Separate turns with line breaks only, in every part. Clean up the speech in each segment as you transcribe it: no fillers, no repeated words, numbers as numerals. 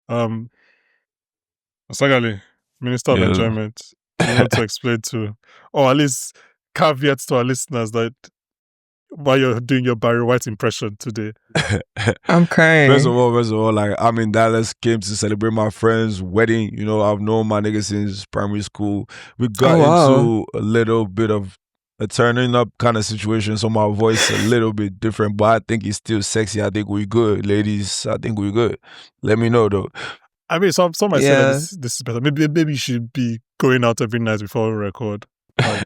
Sagali, Minister of Enjoyment, you want to explain to, or at least caveats to our listeners that while you're doing your Barry White impression today.
I'm crying.
First of all, like, I'm in Dallas, came to celebrate my friend's wedding. You know, I've known my nigga since primary school. We got into a little bit of a turning up kind of situation, so my voice a little bit different, but I think it's still sexy. I think we good, ladies. I think we good. Let me know though.
I mean, some might say that this is better. Maybe you should be going out every night before we record. Like,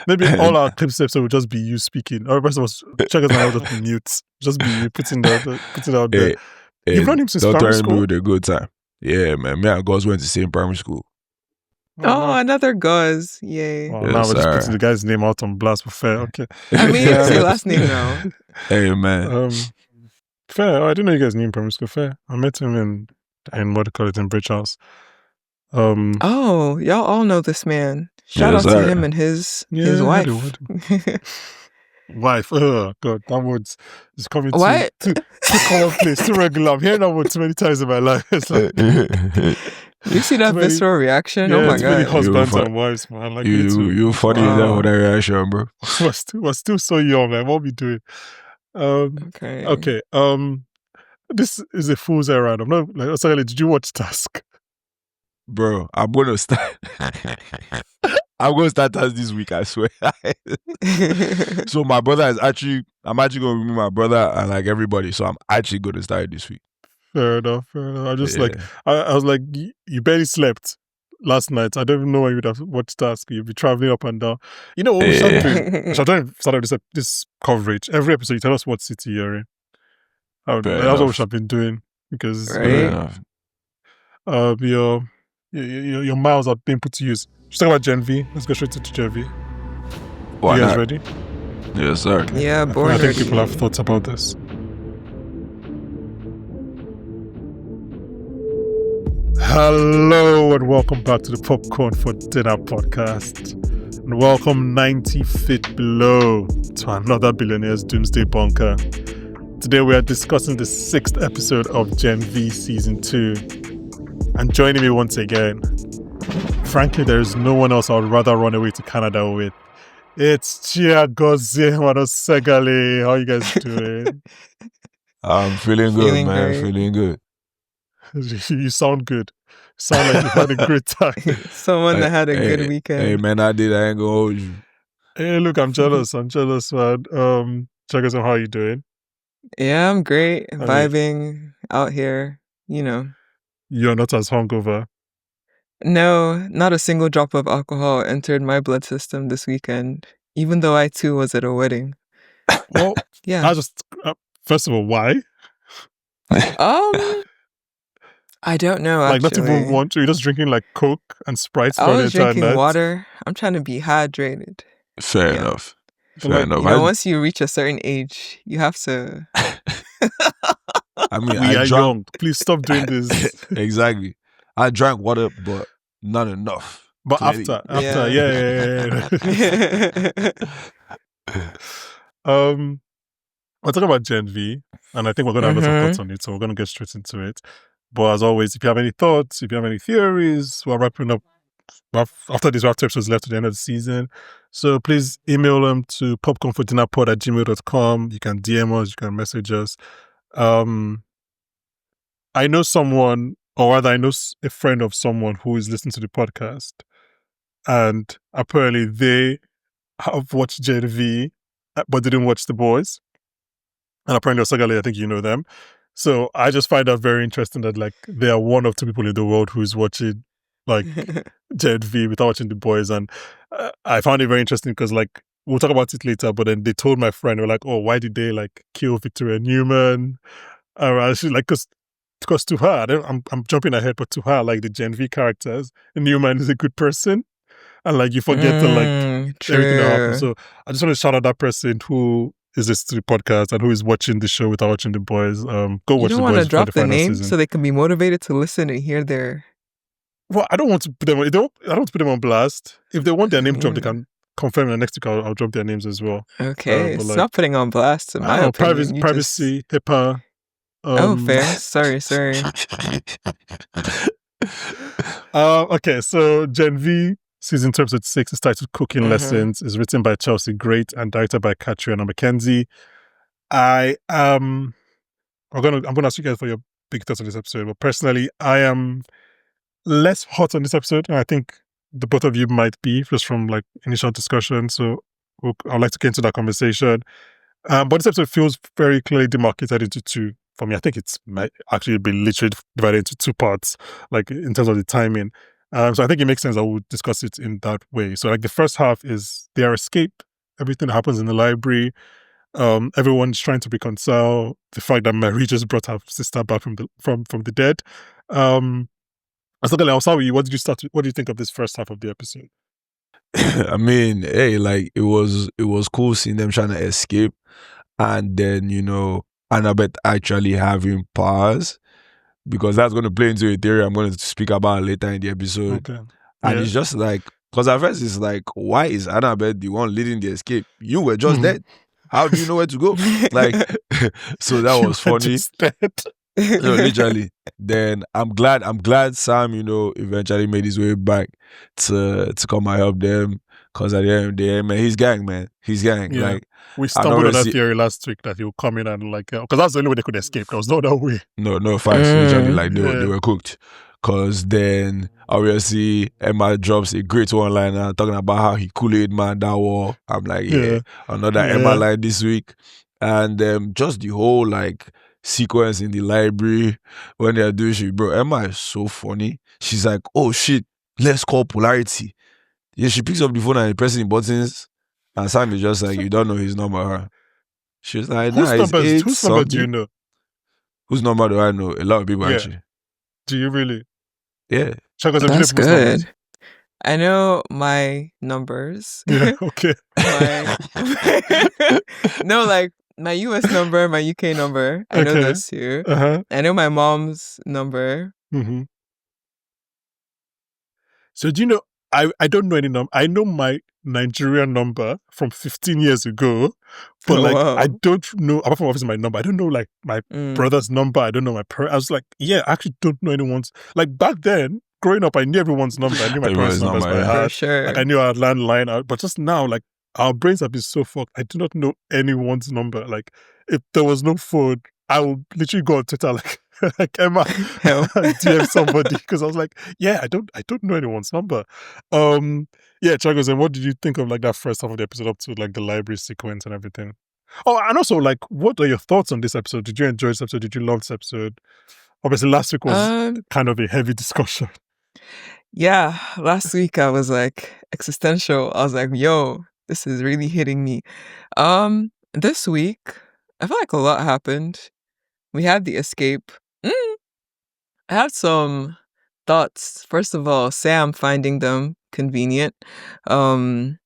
maybe all our clips episode will just be you speaking. Or the rest of us, check us out, just mute. Just be you putting it out there. You've known him since primary school?
Don't with a good time. Yeah, man. Me and Guz went to the same primary school.
Another Guz. Yay.
Well, now we're just putting the guy's name out on blast for fair. Okay.
I mean, it's your last name now.
Hey, man.
Fair. I didn't know you guys knew in primary school. Fair. I met him in what do you call it, in Bridge House.
Y'all all know this man. Shout out to him and his wife.
Wife. Oh God, that word is coming too commonplace, too regular. I'm hearing that word too many times in my life. It's like,
you see that visceral reaction? Oh my God.
Many husbands and wives, man. Like
you funny enough with that reaction, bro.
We're still so young, man. What we doing? Okay. This is a fool's errand. I'm not like, sorry, did you watch Task?
Bro, I'm gonna start. I'm gonna start Task this week, I swear. So my brother I'm actually gonna meet my brother and like everybody. So I'm actually gonna start it this week.
Fair enough. I just like I was like, you barely slept last night. I don't even know when you would have watched Task. You'd be traveling up and down. You know what we should do? We should start this coverage. Every episode, you tell us what city you're in. That's what we should have been doing because your miles are being put to use. Let's talk about Gen V. Let's go straight to Gen V.
Why
you guys
not?
ready?
Yes, sir.
Yeah, boy.
I think people have thoughts about this. Hello and welcome back to the Popcorn for Dinner podcast. And welcome 90 feet below to another Billionaire's Doomsday Bunker. Today we are discussing the 6th episode of Gen V Season 2. And joining me once again, frankly, there is no one else I would rather run away to Canada with. It's Chiagozie Manosegali. How are you guys doing?
I'm feeling good, man.
Great.
Feeling good.
You sound good. Sound like you had a great time.
Someone that had a good weekend.
Hey, man, I did. I ain't gonna hold you.
Hey, look, I'm jealous, man. Chiagozie, how are you doing?
Yeah, I'm great. Vibing out here, you know.
You're not as hungover?
No, not a single drop of alcohol entered my blood system this weekend, even though I too was at a wedding.
Well,
yeah.
I just, first of all, why?
I don't know, actually.
Like, not even want to. You're just drinking, like, Coke and Sprite for the entire night?
I was drinking water. I'm trying to be hydrated.
Fair enough.
Fair enough. You know, once you reach a certain age, you have to...
I mean,
we are young. Please stop doing this.
Exactly. I drank water, but not enough.
But after, yeah. We're talking about Gen V, and I think we're going to have some thoughts on it, so we're going to get straight into it. But as always, if you have any thoughts, if you have any theories, we're wrapping up after these 2 episodes left to the end of the season. So please email them to popcornfordinnerpod@gmail.com. You can DM us, you can message us. I know someone, or rather I know a friend of someone who is listening to the podcast, and apparently they have watched Gen V, but didn't watch The Boys. And apparently Osagali, I think you know them. So I just find that very interesting that like there are 1 of 2 people in the world who's watching like Gen V without watching The Boys, and I found it very interesting because like we'll talk about it later. But then they told my friend, they were like, "Oh, why did they like kill Victoria Newman?" She's like, because to her, I'm jumping ahead, but to her, like the Gen V characters, Newman is a good person, and like you forget to like everything that happened. So I just want to shout out that person who is this to the podcast and who is watching the show without watching The Boys. Go watch The Boys. You
don't want to drop the name so they can be motivated to listen and hear their...
Well, I don't want to put them. I don't want to put them on blast. If they want their name dropped, they can confirm. And next week, I'll drop their names as well.
Okay, it's like, not putting on blast. In my opinion,
privacy, HIPAA.
Fair. Sorry.
Okay, so Gen V season 2 episode 6 is titled Cooking Lessons. Is written by Chelsea Great and directed by Catriona McKenzie. I'm gonna ask you guys for your big thoughts on this episode, but personally, I am less hot on this episode, and I think the both of you might be, just from like initial discussion. So I'd like to get into that conversation. But this episode feels very clearly demarcated into two for me. I think it's might actually be literally divided into two parts, like in terms of the timing. So I think it makes sense that we'll discuss it in that way. So like the first half is their escape, everything that happens in the library. Everyone's trying to reconcile the fact that Marie just brought her sister back from the dead. I'll start with you. What do you think of this first half of the episode?
I mean, hey, like it was cool seeing them trying to escape, and then Annabeth actually having powers, because that's going to play into a theory I'm going to speak about later in the episode.
Okay.
And it's just like, because at first it's like, why is Annabeth the one leading the escape? You were just dead. How do you know where to go? Like, so that was funny. No, literally. Then I'm glad Sam, eventually made his way back to come and help them. Because at the end of the day, man, he's gang.
Yeah.
Like,
we stumbled on that theory last week that he'll come in and like, because that's the only way they could escape. There was no other way.
No, facts. Literally, like they were cooked. Because then obviously Emma drops a great one-liner talking about how he Kool-Aid man that war. I'm like, another Emma line this week. And just the whole like sequence in the library when they're doing shit, bro. Emma is so funny. She's like, oh shit, let's call polarity. Yeah, she picks up the phone and pressing the buttons, and Sam is just like, you don't know his number. She's like,
whose number do you know?
Whose number do I know? A lot of people actually.
Do you really?
Yeah.
That's good. I know my numbers.
Yeah, okay.
No, like my US number, my UK number. I know those two. I know my mom's number.
Mm-hmm. So do you know, I don't know any number. I know my Nigerian number from 15 years ago, but I don't know, apart from obviously my number, I don't know like my brother's number. I don't know I was like, I actually don't know anyone's. Like back then, growing up, I knew everyone's number. I knew my parents' numbers by heart.
Sure.
Like I knew our landline out, but just now, like our brains have been so fucked. I do not know anyone's number. Like if there was no phone, I would literally go on Twitter like Emma DM somebody, because I was like, I don't know anyone's number. Chagos, and what did you think of like that first half of the episode up to like the library sequence and everything? Oh, and also like, what are your thoughts on this episode? Did you enjoy this episode? Did you love this episode? Obviously, last week was kind of a heavy discussion.
Yeah, last week I was like existential. I was like, yo, this is really hitting me. This week, I feel like a lot happened. We had the escape. I had some thoughts. First of all, Sam finding them convenient.
Some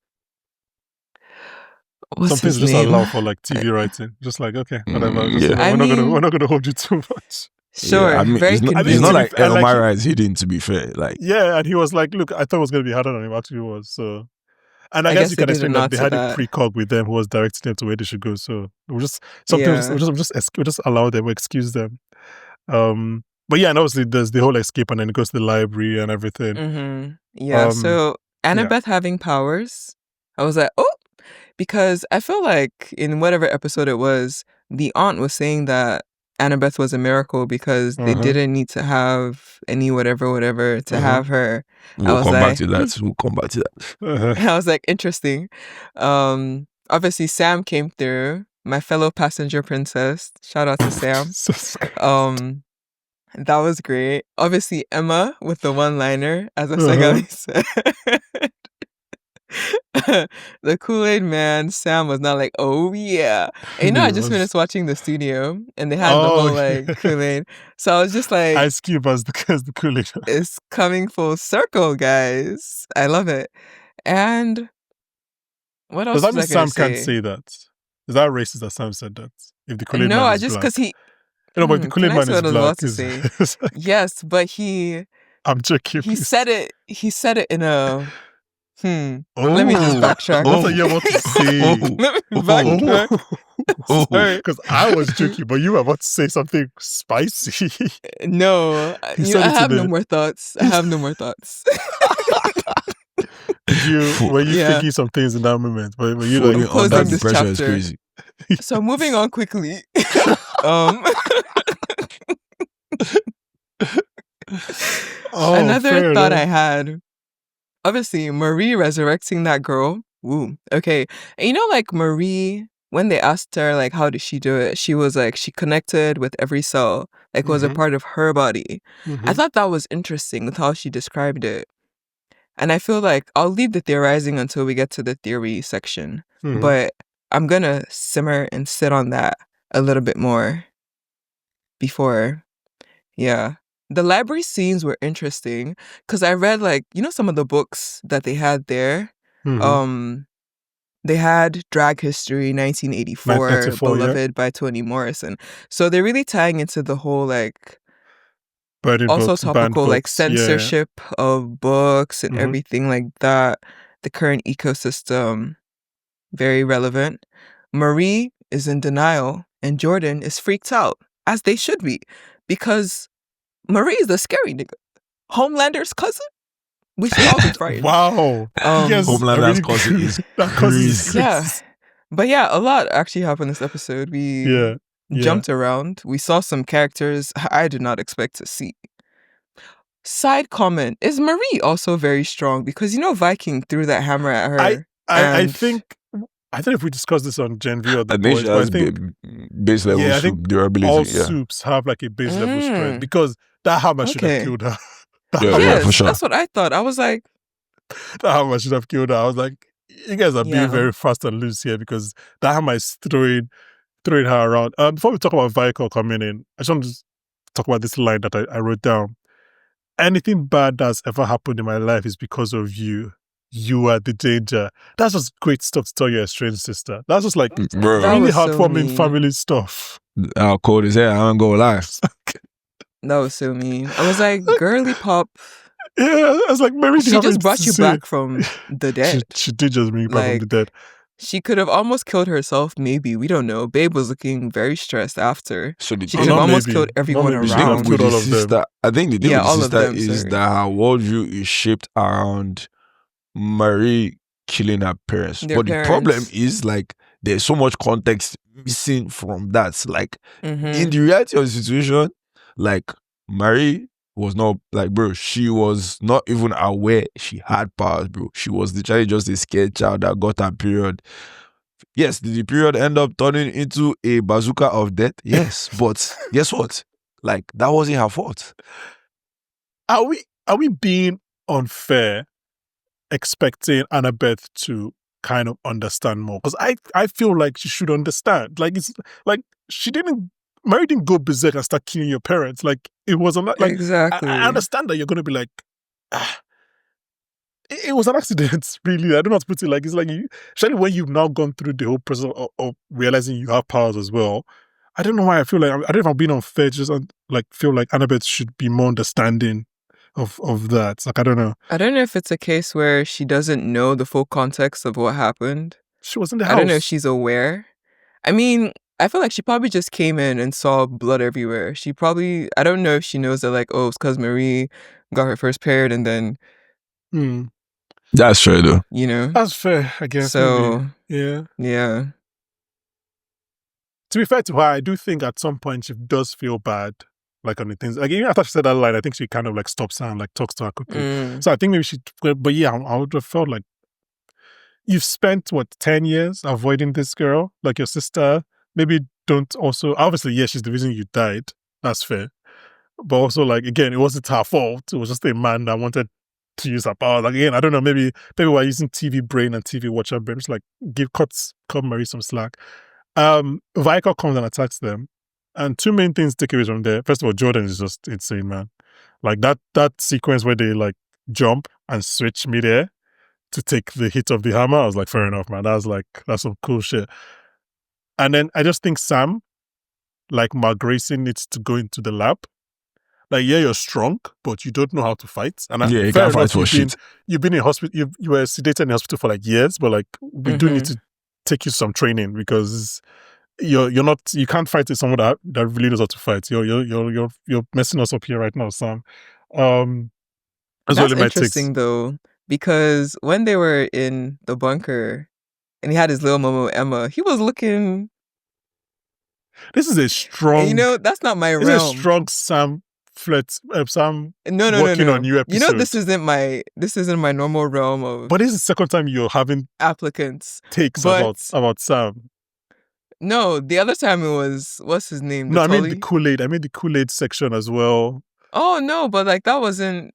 things just allow for like TV writing. Just like, okay, whatever. We're not gonna hold you too much.
Sure, very convenient.
It's not like Elmira is hidden, to be fair. Like,
and he was like, look, I thought it was gonna be harder than it actually was. So, and I guess you can expect that they had a precog with them who was directing them to where they should go. So we just allow them, we excuse them. But and obviously there's the whole escape, and then it goes to the library and everything.
Mm-hmm. Yeah. So Annabeth having powers, I was like, oh, because I feel like in whatever episode it was, the aunt was saying that Annabeth was a miracle because they didn't need to have any whatever to have her.
We'll come back to that.
I was like, interesting. Obviously Sam came through, my fellow passenger princess. Shout out to Sam. That was great. Obviously Emma with the one-liner, as Asagali said. The Kool-Aid man, Sam, was not like, oh yeah. And I just finished watching the studio and they had the whole like Kool-Aid. So I was just like,
Ice Cube as the Kool-Aid.
It's coming full circle, guys. I love it. And what else?
Does that mean Sam can't say that? Is that racist that Sam said that? If the Kool-Aid man is
because he.
But the Kool-Aid man is black.
Yes, but he.
I'm joking.
He said it. He said it in a Let me just backtrack.
What are you about to say?
Let me backtrack. Sorry.
Because I was joking, but you were about to say something spicy.
No,
You
I
said it
have
in
no
the-
more thoughts. I have no more thoughts.
Were you
Yeah.
thinking some things in that moment? But were you
Floating
like,
closing
under the
this
pressure is
chapter.
crazy.
So moving on quickly. Another
fair
thought
enough.
I had. Obviously, Marie resurrecting that girl. Woo. Okay. And you know, like Marie, when they asked her, like, how did she do it? She was like, she connected with every cell, like, was a
Mhm.
part of her body. I
Mhm.
thought that was interesting with how she described it. And I feel like I'll leave the theorizing until we get to the theory section.
Mhm.
But I'm going to simmer and sit on that a little bit more before. Yeah. The library scenes were interesting because I read, like, you know, some of the books that they had there.
Mhm.
They had Drag History 1984,
1984, yeah.
Beloved by Toni Morrison. So they're really tying into the whole, like,
Burning
also
books, banned
topical, like,
books, yeah.
censorship of books and
Mhm.
everything like that. The current ecosystem, very relevant. Marie is in denial and Jordan is freaked out, as they should be, because Marie is the scary nigga. Homelander's cousin? We should all be frightened.
Wow. Yes,
Homelander's cousin is
that cousin is
crazy.
Yeah.
crazy.
But yeah, a lot actually happened this episode. We
Yeah.
jumped around. We saw some characters I did not expect to see. Side comment, is Marie also very strong? Because, you know, Viking threw that hammer at her.
I think, I don't know if we discussed this on Gen V or the
I think
boys,
she
but I
has
think,
base level
I
soup
think
durability.
all
Yeah.
soups have like a base level strength
Mm.
because that hammer should have
Okay.
killed her.
Yeah,
Yes,
for sure.
that's what I thought. I was like,
That hammer should have killed her. I was like, you guys are being
Yeah.
very fast and loose here because that hammer is throwing her around. Before we talk about Viking coming in, I just want to talk about this line that I wrote down. Anything bad that's ever happened in my life is because of you. You are the danger. That's just great stuff to tell your estranged sister. That's just like
Bro,
That
really
was so
heartwarming
mean.
family stuff.
our code is here. I ain't gonna lie.
that was so mean. I was like, girly pop,
Yeah, I was like, Mary,
she just brought you back from the dead.
She did just bring you back from the dead.
She could have almost killed herself, maybe. We don't know. Babe was looking very stressed after.
So the
She
thing,
could have
not
almost
maybe.
killed everyone
Not maybe.
the thing
around.
Killed
with
all
the
of them.
sister, I think the thing
Yeah,
with
all
the
of
sister
them,
is
sorry.
that her worldview is shaped around Marie killing her parents.
Their
But the problem
parents.
is like there's so much context missing from that. Like
Mhm.
in the reality of the situation, like Marie was not like, bro, she was not even aware she had powers, bro. She was literally just a scared child that got her period. Yes, did the period end up turning into a bazooka of death? Yes, but guess what? Like that wasn't her fault.
Are we being unfair expecting Annabeth to kind of understand more? Because I feel like she should understand. Like it's like Mary didn't go berserk and start killing your parents. Like it was like
Exactly.
I understand that you're gonna be like, it was an accident, really. I don't know how to put it. Like it's like especially when you've now gone through the whole process of realizing you have powers as well. I don't know why I feel like I don't know if I'm being unfair. Just like feel like Annabeth should be more understanding of that. Like I don't know.
I don't know if it's a case where she doesn't know the full context of what happened.
She was in the house.
I don't know if she's aware. I mean, I feel like she probably just came in and saw blood everywhere. She probably, I don't know if she knows that, like, oh, it's because Marie got her first period and then,
That's fair though.
you know.
That's fair, I guess.
So,
maybe.
yeah.
To be fair to her, I do think at some point she does feel bad, like on the things. Like even after she said that line, I think she kind of like stops her and like talks to her quickly.
Mm.
So I think maybe she. But yeah, I would have felt like you've spent 10 years avoiding this girl, like your sister. Maybe don't also. Obviously, yeah, she's the reason you died. That's fair. But also, like again, it wasn't her fault. It was just a man that wanted to use her power. Like again, I don't know. Maybe we're using TV brain and TV watcher brain. Just like cut Marie some slack. Viker comes and attacks them, and two main things to take away from there. First of all, Jordan is just insane, man. Like that sequence where they like jump and switch midair to take the hit of the hammer. I was like, fair enough, man. That's some cool shit. And then I just think Sam, like Mark Grayson, needs to go into the lab. Like, yeah, you're strong, but you don't know how to fight. And
you
fair
can't fight
enough,
for shit.
you've been in hospital, you were sedated in hospital for like years, but like we do need to take you some training because you can't fight with someone that really knows how to fight. You're messing us up here right now, Sam.
That's interesting though, because when they were in the bunker and he had his little Momo Emma, he was looking.
This is a strong.
That's not my realm.
This is a strong Sam flirt. Sam.
No.
Working on new episodes.
This isn't my normal realm of.
But this is the second time you're having
applicants
takes about Sam.
No, the other time it was what's his name?
No, I mean the Kool-Aid. I mean the Kool-Aid section as well.
Oh no, but like that wasn't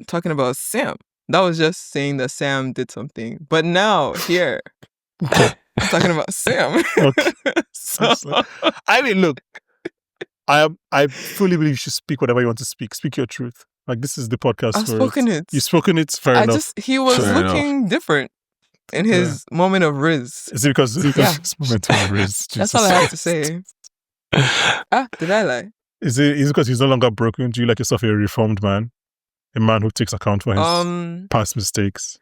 talking about Sam. That was just saying that Sam did something. But now here, I'm talking about Sam.
Okay. I mean, look, I fully believe you should speak whatever you want to speak. Speak your truth. Like this is the podcast.
I've spoken it.
You've spoken it. Fair enough.
He was looking different in his moment of riz.
Is it because his moment of riz?
That's all I have to say. Did I lie?
Is it because he's no longer broken? Do you like yourself a reformed man? A man who takes account for his past mistakes?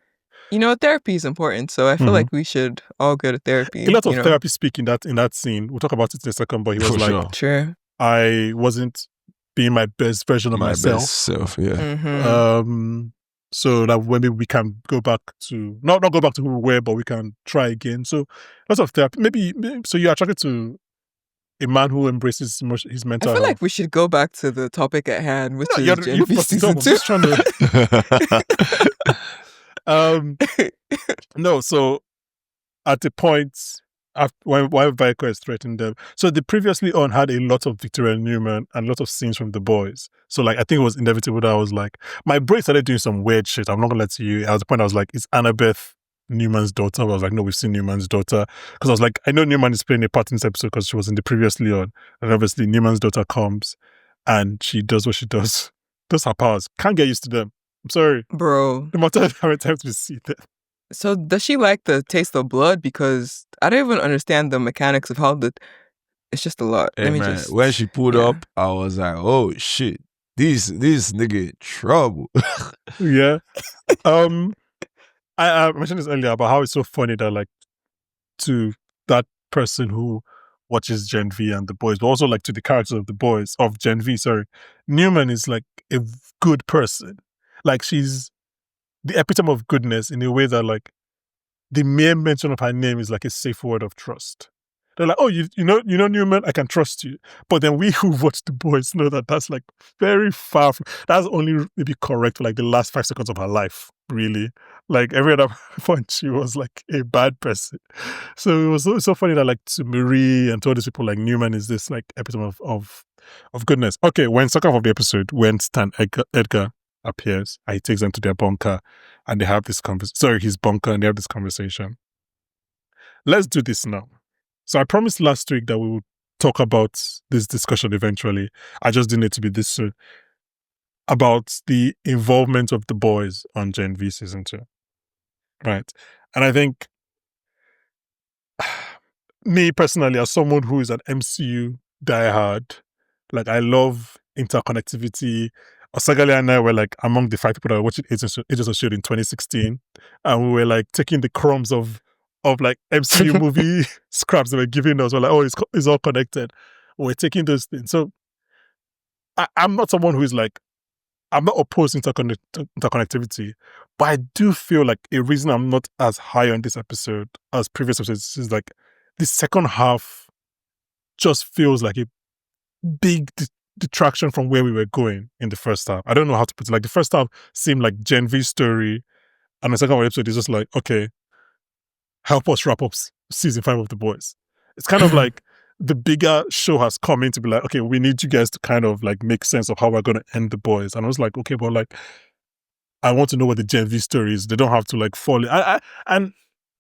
Therapy is important, so I feel like we should all go to therapy.
A lot of therapy speak in that scene. We'll talk about it in a second, but he was like,
sure.
I wasn't being my best version of myself.
Best self, yeah.
Mm-hmm.
So that maybe we can go back to not go back to who we were, but we can try again. So lots of therapy. Maybe so you're attracted to a man who embraces his mental health.
I feel like we should go back to the topic at hand, which is Gen V season 2.
No, so at the point when Vico has threatened them, so the previously on had a lot of Victoria Newman and a lot of scenes from The Boys. So like I think it was inevitable that I was like, my brain started doing some weird shit. I'm not gonna lie to you. At the point I was like, is Annabeth Newman's daughter? I was like, no, we've seen Newman's daughter. Because I was like, I know Newman is playing a part in this episode because she was in the previously on. And obviously Newman's daughter comes and she does what she does. Does her powers. Can't get used to them. I'm sorry.
Bro.
No matter how many times we see them.
So does she like the taste of blood? Because I don't even understand the mechanics of how it's just a lot.
Hey, when she pulled up, I was like, oh shit. This nigga trouble.
Yeah. I mentioned this earlier about how it's so funny that like to that person who watches Gen V and The Boys, but also like to the characters of The Boys, of Gen V, sorry. Newman is like a good person. Like she's the epitome of goodness in a way that like the mere mention of her name is like a safe word of trust. They're like, oh, you know Newman, I can trust you. But then we who watch The Boys know that that's like very far from, that's only maybe correct for like the last 5 seconds of her life, really. Like every other point she was like a bad person. So it was so funny that like to Marie and to all these people, like Newman is this like epitome of goodness. Okay, when second half of the episode, when Stan Edgar appears, he takes them to their bunker and they have this his bunker, and they have this conversation. Let's do this now. So I promised last week that we would talk about this discussion eventually. I just didn't need to be this soon. About the involvement of The Boys on Gen V season 2. Right. And I think me personally, as someone who is an MCU diehard, like I love interconnectivity. Osagali and I were like among the 5 people that were watching Agents of S.H.I.E.L.D. in 2016. And we were like taking the crumbs of like MCU movie scraps that were giving us. We're like, oh, it's all connected. We're taking those things. So I'm not someone who is like, I'm not opposed to interconnectivity, but I do feel like a reason I'm not as high on this episode as previous episodes is like the second half just feels like a big detraction from where we were going in the first half. I don't know how to put it. Like the first half seemed like Gen V's story, and the second episode is just like, okay, help us wrap up season 5 of The Boys. It's kind of like the bigger show has come in to be like, okay, we need you guys to kind of like make sense of how we're going to end The Boys. And I was like, okay, but like, I want to know what the Gen V story is. They don't have to like fall in. And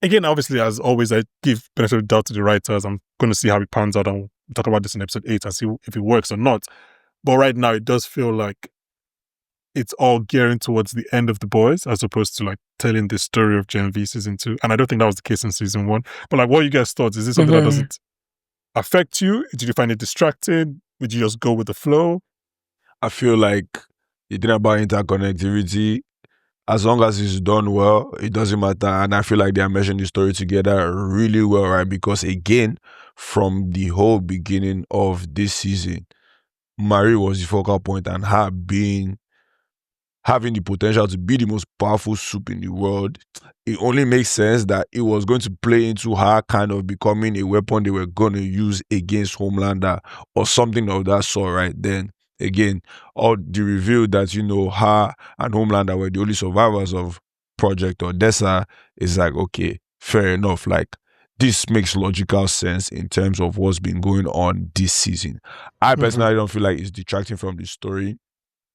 again, obviously, as always, I give benefit of the doubt to the writers. I'm going to see how it pans out, and we'll talk about this in episode 8 and see if it works or not. But right now, it does feel like it's all gearing towards the end of The Boys as opposed to like telling the story of Gen V season 2. And I don't think that was the case in season 1. But like, what are you guys' thoughts? Is this something that doesn't affect you? Did you find it distracting? Would you just go with the flow?
I feel like the thing about interconnectivity, as long as it's done well, it doesn't matter. And I feel like they are meshing the story together really well, right? Because again, from the whole beginning of this season, Marie was the focal point, and her being having the potential to be the most powerful soup in the world, it only makes sense that it was going to play into her kind of becoming a weapon they were going to use against Homelander or something of that sort, right? Then again, all the reveal that, you know, her and Homelander were the only survivors of Project Odessa is like, okay, fair enough. Like, this makes logical sense in terms of what's been going on this season. I personally don't feel like it's detracting from the story.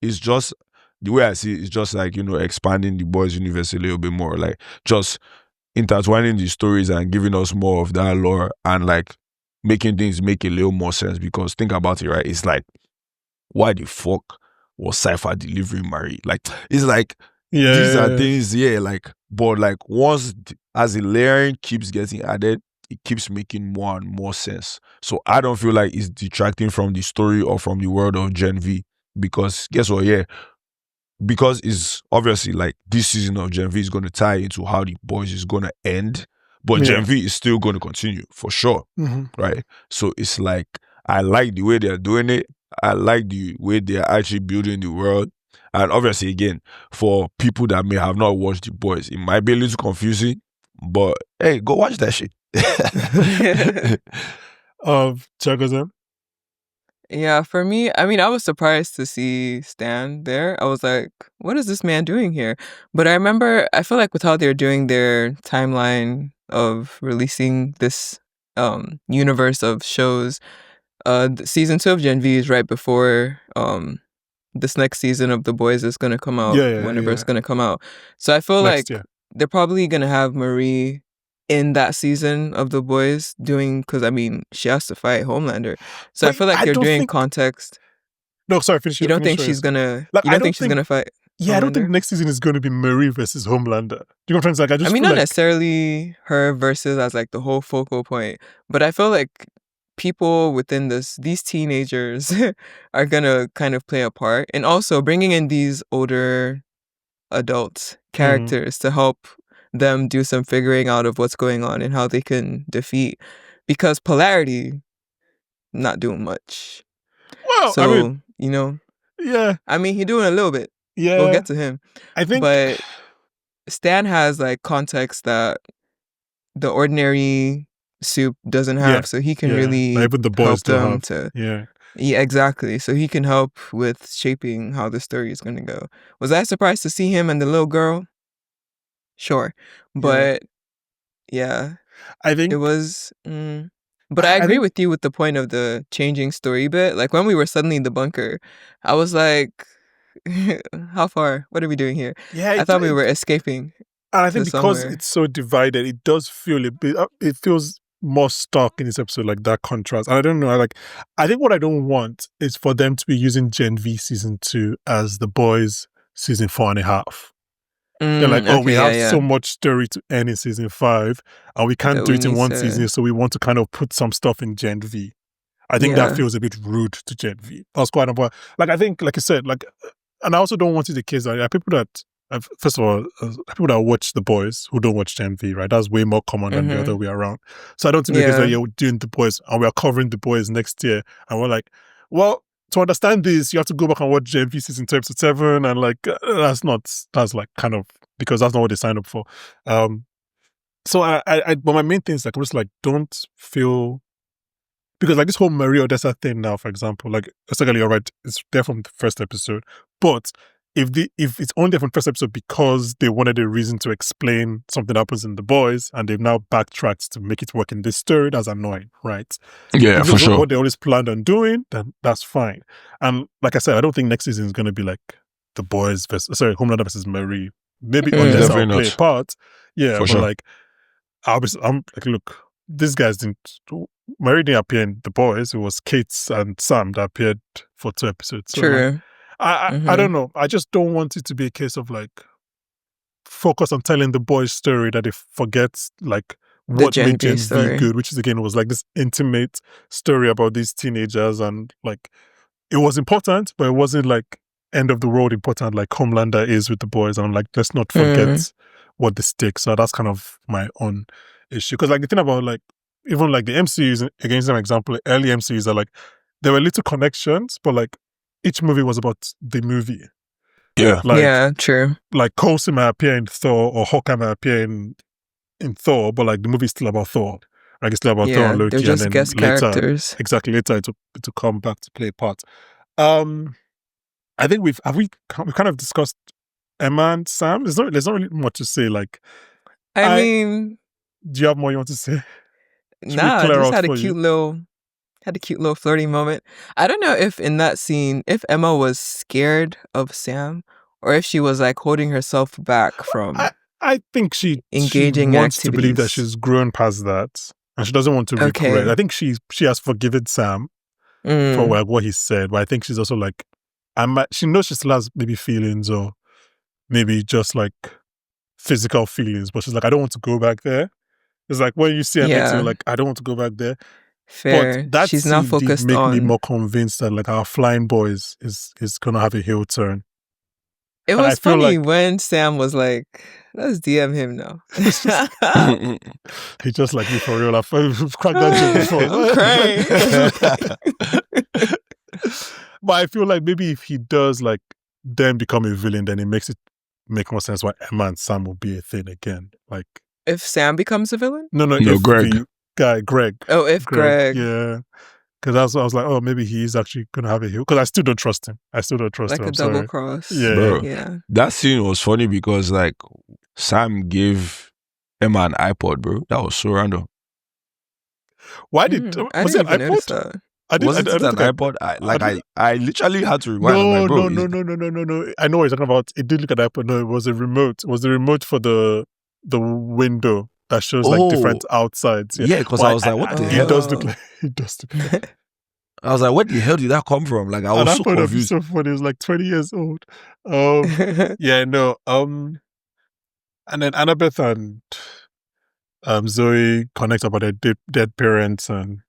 It's just, the way I see it, it's just like, you know, expanding the boys' universe a little bit more, like just intertwining the stories and giving us more of that lore and like making things make a little more sense. Because think about it, right? It's like, why the fuck was Cipher delivering Marie? Like, it's like, these are things, like, but like once, as the layering keeps getting added, it keeps making more and more sense. So I don't feel like it's detracting from the story or from the world of Gen V. Because guess what? Yeah, because it's obviously like this season of Gen V is going to tie into how the boys is going to end, but Gen V is still going to continue for sure, right? So it's like, I like the way they're doing it. I like the way they're actually building the world. And obviously, again, for people that may have not watched the boys, it might be a little confusing, but hey, go watch that shit.
Chagazan?
Yeah, for me, I mean, I was surprised to see Stan there. I was like, what is this man doing here? But I feel like with how they're doing their timeline of releasing this universe of shows, season 2 of Gen V is right before this next season of The Boys is going to come out, whenever it's going to come out. So I feel
Next
like
year.
they're probably going to have Marie in that season of The Boys doing, because I mean, she has to fight Homelander. So
But
I feel like
I
they're
don't
doing
think-
context.
No, sorry, finish.
You don't think
finish
she's
yours.
gonna?
Like,
You don't think she's gonna fight?
Yeah, I don't think
Homelander?
next season is going to be Marie versus Homelander. Do you know what I'm trying to say? Like, I just
I mean,
feel
not
like
necessarily her versus as like the whole focal point, but I feel like people within these teenagers are gonna kind of play a part, and also bringing in these older adult characters to help them do some figuring out of what's going on and how they can defeat, because Polarity not doing much.
Well,
So
I mean,
you know,
yeah,
I mean, he doing a little bit.
yeah.
We'll get to him.
I think,
But Stan has like context that the ordinary soup doesn't have, so he can
Not
really
even the boys
help
don't
them
have.
to.
Yeah.
Yeah, exactly. So he can help with shaping how the story is going to go. Was I surprised to see him and the little girl? Sure, but yeah,
I think
it was. But I agree with you with the point of the changing story bit. Like when we were suddenly in the bunker, I was like, "How far? What are we doing here?"
Yeah,
I thought we were escaping.
And I think
to
because
somewhere.
it's so divided, it does feel a bit. It feels more stark in this episode, like that contrast. And I don't know. I think what I don't want is for them to be using Gen V season 2 as the boys season 4.5. They're like, oh,
Okay,
we have
yeah.
so much story to end in season 5, and we can't
That
do
we
it in
need
one
to-
season, so we want to kind of put some stuff in Gen V. I think that
Yeah.
feels a bit rude to Gen V. That's quite important. Like, I think, like I said, like, and I also don't want it the case that there are people that, first of all, people that watch The Boys who don't watch Gen V, right? That's way more common than the other way around. So I don't think because that you're doing The Boys and we are covering The Boys next year, and we're like, well, to understand this, you have to go back and watch Gen V season 2, episode 7, and like that's like kind of, because that's not what they signed up for. So but my main thing is like, I'm just like, don't feel, because like this whole Marie Odessa thing now, for example, like essentially, all right, it's there from the first episode, but if it's only there from the first episode because they wanted a reason to explain something that happens in The Boys, and they've now backtracked to make it work in this story, that's annoying, right?
Yeah,
if
for
it's
sure.
what they always planned on doing, then that's fine. And like I said, I don't think next season is going to be like The Boys Homelander versus Marie. Maybe Odessa will
Definitely
play
not.
a part, yeah,
For
but
sure.
like I'm like, look, these guys didn't. Marie didn't appear in The Boys. It was Kate and Sam that appeared for 2 episodes. So
True.
like, I don't know. I just don't want it to be a case of like focus on telling the boys' story that they forget like what made Gen V good, which is again was like this intimate story about these teenagers and like it was important, but it wasn't like end of the world important like Homelander is with the boys. And I'm like, let's not forget what the stakes are. That's kind of my own issue. Because like the thing about like, even like the MCUs, against an example, early MCUs are like, there were little connections, but like each movie was about the movie.
Yeah.
Like,
yeah, true.
Like Coulson might appear in Thor or Hawkeye might appear in Thor, but like the movie's still about Thor. Like it's still about Thor and Loki.
They're just
and then
guest characters.
Later to come back to play a part. I think we've kind of discussed Emma and Sam. There's not really much to say. Like,
I mean,
do you have more you want to say?
Nah, just had a cute little flirty moment. I don't know if in that scene, if Emma was scared of Sam or if she was like holding herself back from.
I think she
engaging
wants
activities.
to believe that she's grown past that, and she doesn't want to regret. I think she has forgiven Sam for like what he said, but I think she's also like, she knows she still has maybe feelings or maybe just like physical feelings, but she's like, I don't want to go back there. It's like when you see her next to her, like, I don't want to go back there.
Fair.
But that
she's now focused
did make
on
me more convinced that like our flying boys is gonna have a heel turn.
It was funny when Sam was like, let's DM him now.
He just like me for real. I've cracked that joke before. But I feel like maybe if he does like then become a villain, then it makes it make more sense why Emma and Sam will be a thing again. Like
if Sam becomes a villain?
No, Greg.
The guy, Greg.
Oh, if Greg.
Yeah. Because I was like, oh, maybe he's actually going to have a heel. Because I still don't trust him. Like him.
Like a double cross.
Yeah.
Bro,
yeah.
That scene was funny because like Sam gave Emma an iPod, bro. That was so random.
Why did...
I
was
didn't
it an
even notice
iPod?
that.
Was it an iPod? I literally had to rewind.
No. I know what you're talking about. It did look at iPod. No, it was a remote. It was the remote for the window that shows like different outsides.
Yeah, because I was like, what the hell?
It does look like...
I was like, where the hell did that come from? Like, I was so confused.
So funny. It was like 20 years old. Yeah, no. And then Annabeth and Zoe connect about their dead parents and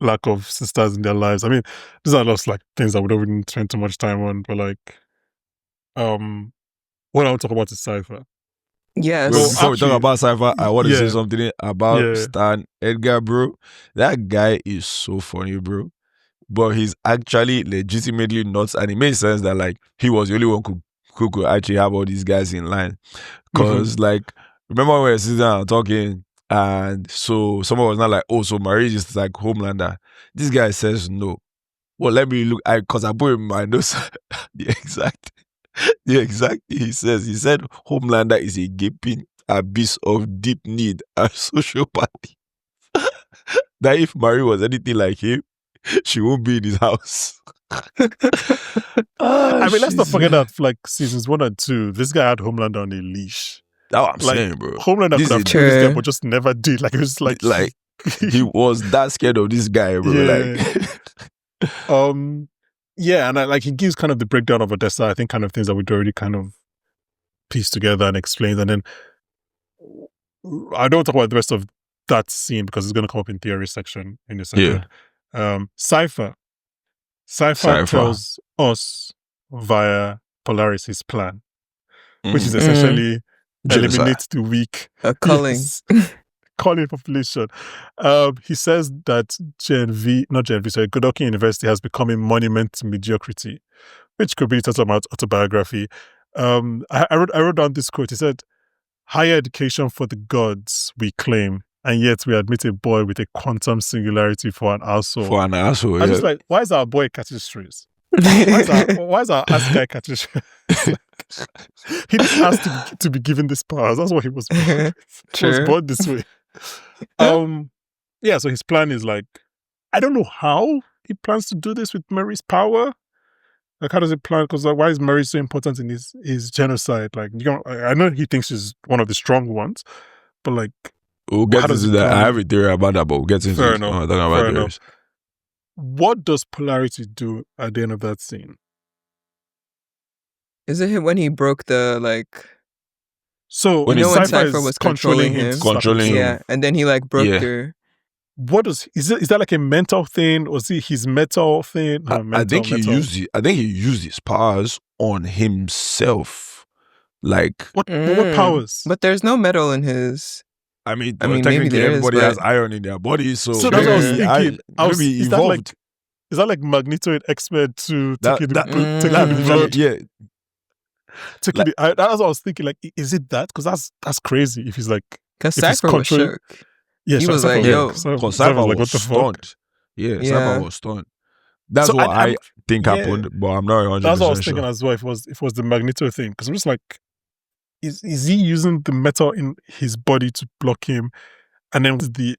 lack of sisters in their lives. I mean, these are just like things that we don't really spend too much time on. But like, what I want to talk about is Cipher.
Yes.
Well, before we talk about Cipher, I want to say something about Stan Edgar, bro. That guy is so funny, bro. But he's actually legitimately nuts, and it makes sense that like he was the only one who could actually have all these guys in line. Because like, remember when we were sitting down talking, and so someone was not like, oh, so Marie is just like Homelander. This guy says no. Well, let me look. Because I put in my notes the exact he said Homelander is a gaping abyss of deep need and sociopathy. That if Marie was anything like him, she won't be in his house.
I mean, let's not forget that for like seasons 1 and 2, this guy had Homelander on a leash.
That's what I'm saying, bro.
Homelander could have killed this guy, but just never did. Like it was like
he was that scared of this guy, bro.
Yeah, and he gives kind of the breakdown of Odessa. I think kind of things that we'd already kind of pieced together and explained. And then I don't talk about the rest of that scene because it's going to come up in theory section in a second. Cipher tells us via Polaris his plan, which is essentially eliminate the weak.
Culling.
Calling population. He says that Godokin University has become a monument to mediocrity, which could be title of my autobiography. I wrote down this quote. He said, higher education for the gods, we claim, and yet we admit a boy with a quantum singularity for an asshole. I'm just like, why is our boy catching strays? Why is our ass guy catching strays? He didn't ask to be given this power. That's what he was born. He was born this way. So his plan is like, I don't know how he plans to do this with Marie's power. Like, how does he plan? Because like, why is Marie so important in his genocide? Like, I know he thinks she's one of the strong ones, but like,
we'll get into that. I have a theory about that, but we'll get into it.
Fair enough. What does Polarity do at the end of that scene?
Is it when he broke the like?
So
when Cipher was controlling him,
yeah,
and then he like broke her.
is that like a mental thing, or is it his mental thing? No,
I think he used his powers on himself. Like
what powers?
But there's no metal in his.
I mean,
maybe
technically
there is,
everybody
but
has iron in their body, so
that's what I was thinking.
Maybe he evolved.
Is that like Magneto in X-Men to taking the blood?
Yeah.
That's what I was thinking. Like, is it that? Because that's crazy. If he's like,
because Cipher was shook.
Yeah,
he was like, "Yo,"
because Cipher was like, "What the fuck?" Yeah, Cipher was stunned. That's what I think happened, but I'm not 100%
That's what I was
sure.
thinking as well. If it was the Magneto thing, because I'm just like, is he using the metal in his body to block him, and then the,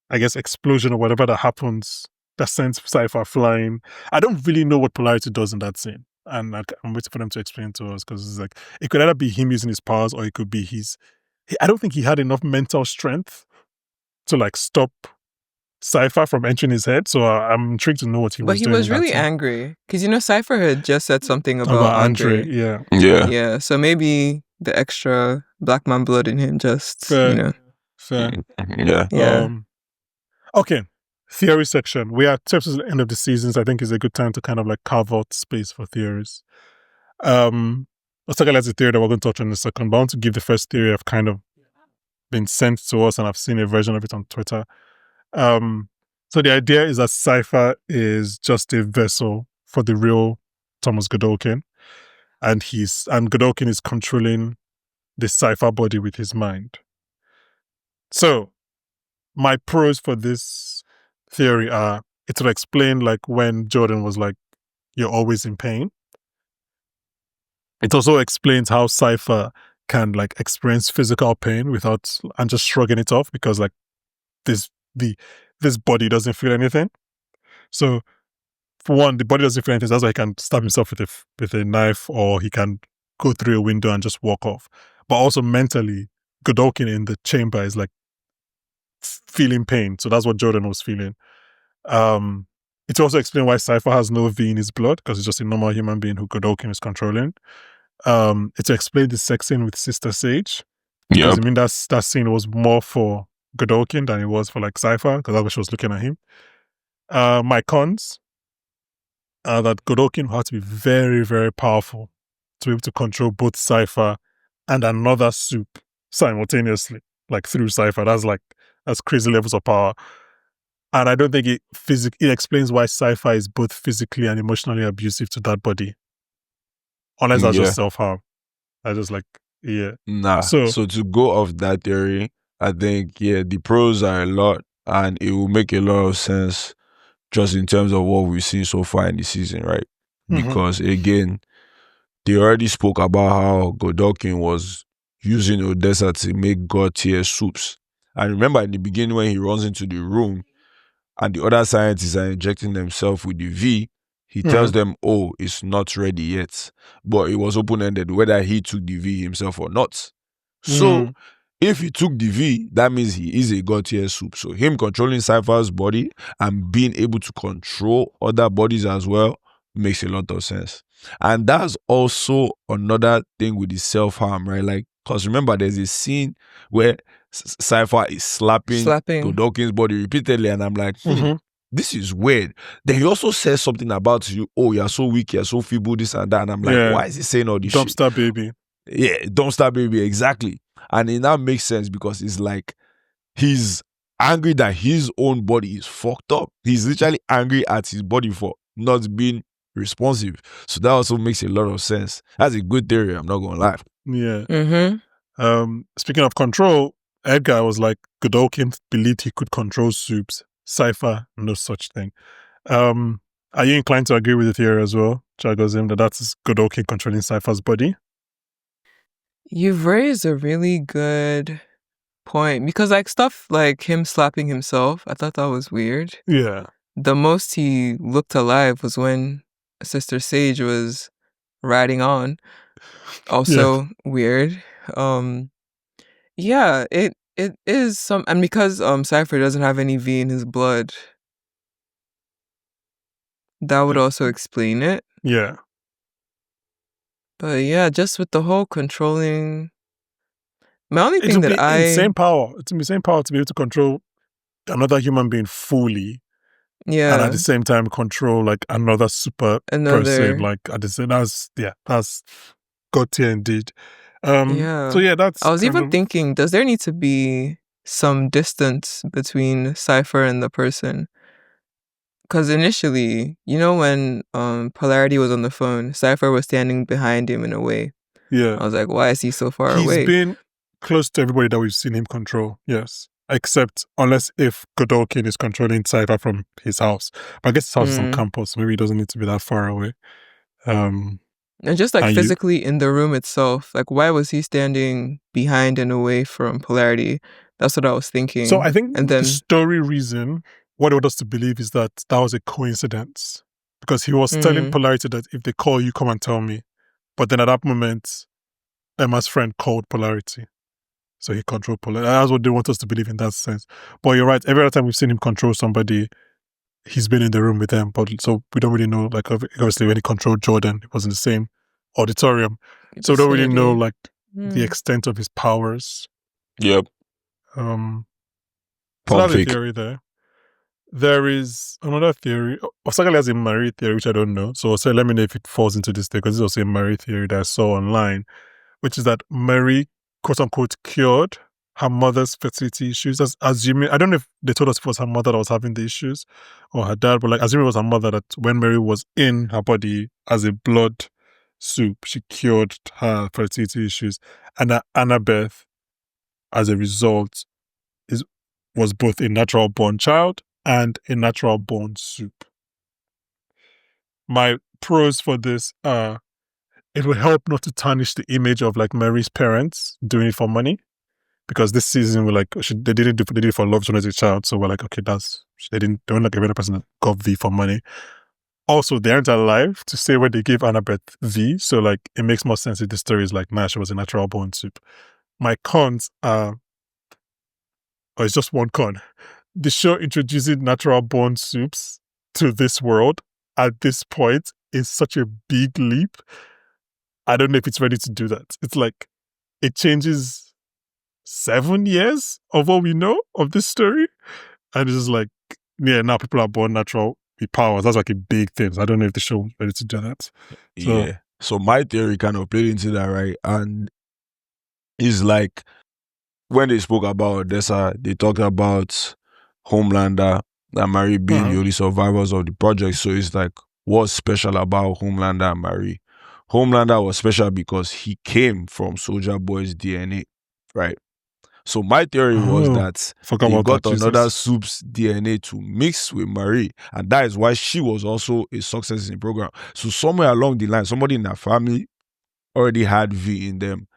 I guess, explosion or whatever that happens that sends Cipher flying? I don't really know what polarity does in that scene, and I'm waiting for them to explain to us, because it's like it could either be him using his powers, or it could be I don't think he had enough mental strength to like stop Cipher from entering his head, so I'm intrigued to know what he was doing.
But he was really angry because Cipher had just said something about Andre.
Yeah.
So maybe the extra black man blood in him just
fair.
Yeah.
Okay, theory section. We are towards the end of the seasons. I think is a good time to kind of like carve out space for theories. Let's talk about the theory that we're going to touch on in a second. But I want to give the first theory I've kind of been sent to us, and I've seen a version of it on Twitter. So the idea is that Cipher is just a vessel for the real Thomas Godolkin, and Godolkin is controlling the Cipher body with his mind. So my pros for this theory are, it will explain like when Jordan was like, "You're always in pain." It also explains how Cipher can like experience physical pain and just shrugging it off, because like this body doesn't feel anything. So for one, the body doesn't feel anything. So that's why he can stab himself with a knife, or he can go through a window and just walk off. But also mentally, Godolkin in the chamber is like feeling pain. So that's what Jordan was feeling. It also explains why Cipher has no V in his blood, because he's just a normal human being who Godolkin is controlling. It explained the sex scene with Sister Sage. Because I mean that scene was more for Godolkin than it was for like Cipher, because that's what she was looking at him. My cons are that Godolkin had to be very, very powerful to be able to control both Cipher and another soup simultaneously, like through Cipher. That's crazy levels of power. And I don't think it explains why Cipher is both physically and emotionally abusive to that body. Unless that's just self-harm. I just like,
Nah. So to go off that theory, I think, the pros are a lot, and it will make a lot of sense just in terms of what we've seen so far in the season, right?
Mm-hmm.
Because again, they already spoke about how Godolkin was using Odessa to make God tier soups. And remember in the beginning when he runs into the room and the other scientists are injecting themselves with the V, he tells them, "Oh, it's not ready yet." But it was open-ended whether he took the V himself or not. So if he took the V, that means he is a God tier soup. So him controlling Cipher's body and being able to control other bodies as well makes a lot of sense. And that's also another thing with the self-harm, right? Like, because remember, there's a scene where Cipher is slapping Godolkin's body repeatedly, and I'm like, this is weird. Then he also says something about you, "Oh, you're so weak, you're so feeble, this and that." And I'm like, why is he saying all this shit?
Dumpster baby.
Yeah, dumpster baby, exactly. And it now makes sense because it's like he's angry that his own body is fucked up. He's literally angry at his body for not being responsive. So that also makes a lot of sense. That's a good theory, I'm not gonna lie.
Yeah. Speaking of control, Edgar was like, Godolkin believed he could control soups. Cipher, no such thing. Are you inclined to agree with the theory as well, Chagozim, that that's Godolkin controlling Cipher's body?
You've raised a really good point, because like stuff like him slapping himself, I thought that was weird.
Yeah.
The most he looked alive was when Sister Sage was riding on. Also weird. It is some, and because Cipher doesn't have any V in his blood, that would also explain it.
Yeah.
But yeah, just with the whole controlling, my only thing that
insane power. It's insane power to be able to control another human being fully, and
Yeah.
at the same time control like another super person.
Another.
Like at the same, that's God tier indeed.
Yeah.
So yeah, that's
I was
kind
even
of-
thinking, does there need to be some distance between Cipher and the person? Because initially, you know, when Polarity was on the phone, Cipher was standing behind him in a way.
yeah.
I was like, why is he so far
He's
away?
been close to everybody that we've seen him control, yes. Except unless if Godolkin is controlling Cipher from his house. But I guess his house is on campus. Maybe he doesn't need to be that far away.
And just like
and
physically in the room itself, like why was he standing behind and away from Polarity? That's what I was thinking.
So I think
and then
the story reason, what they want us to believe is that was a coincidence. Because he was telling Polarity that if they call you, come and tell me. But then at that moment, Emma's friend called Polarity. So he controlled Polarity. That's what they want us to believe in that sense. But you're right, every other time we've seen him control somebody, he's been in the room with them. But so we don't really know, like obviously when he controlled Jordan, it was in the same auditorium. So we don't really know like the extent of his powers.
Yep.
So that's a theory there. There is another theory. Osakali has a Marie theory, which I don't know. So let me know if it falls into this thing, because this is also a Marie theory that I saw online, which is that Marie, quote unquote, cured her mother's fertility issues. As assuming, I don't know if they told us it was her mother that was having the issues or her dad, but like assuming it was her mother, that when Mary was in her body as a blood soup, she cured her fertility issues, and that Annabeth, as a result, was both a natural born child and a natural born soup. My pros for this are, it will help not to tarnish the image of like Mary's parents doing it for money, because this season we're like, they did it for love as a child, so we're like, okay, they weren't like a better person that got V for money. Also, they aren't alive to say when they gave Annabeth V, so like it makes more sense if the story is like, nah, she was a natural born soup. My cons are, or it's just one con. The show introducing natural born soups to this world at this point is such a big leap. I don't know if it's ready to do that. It's like, it changes 7 years of what we know of this story. And it's just like, yeah, now people are born natural with powers. That's like a big thing. So I don't know if the show is ready to do that.
Yeah. So my theory kind of played into that, right? And it's like, when they spoke about Odessa, they talked about Homelander and Marie being the only survivors of the project. So it's like, what's special about Homelander and Marie? Homelander was special because he came from Soulja Boy's DNA, right? So my theory was that they got another soup's DNA to mix with Marie, and that is why she was also a success in the program. So somewhere along the line, somebody in that family already had V in them,